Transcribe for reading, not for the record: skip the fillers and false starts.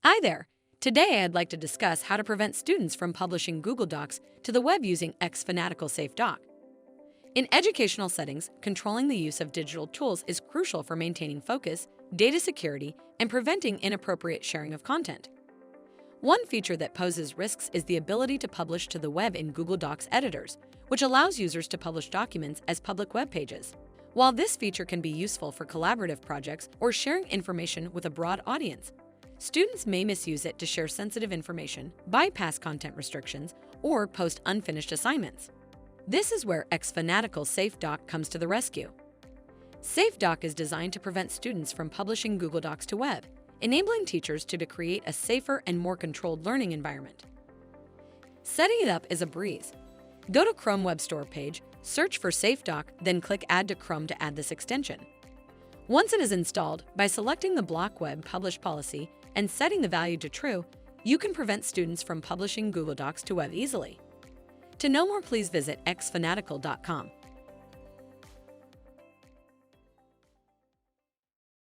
Hi there! Today I'd like to discuss how to prevent students from publishing Google Docs to the web using xFanatical Safe Doc. In educational settings, controlling the use of digital tools is crucial for maintaining focus, data security, and preventing inappropriate sharing of content. One feature that poses risks is the ability to publish to the web in Google Docs editors, which allows users to publish documents as public web pages. While this feature can be useful for collaborative projects or sharing information with a broad audience, students may misuse it to share sensitive information, bypass content restrictions, or post unfinished assignments. This is where xFanatical Safe Doc comes to the rescue. Safe Doc is designed to prevent students from publishing Google Docs to web, enabling teachers to create a safer and more controlled learning environment. Setting it up is a breeze. Go to Chrome Web Store page, search for Safe Doc, then click Add to Chrome to add this extension. Once it is installed, by selecting the Block Web Publish policy and setting the value to True, you can prevent students from publishing Google Docs to web easily. To know more, please visit xfanatical.com.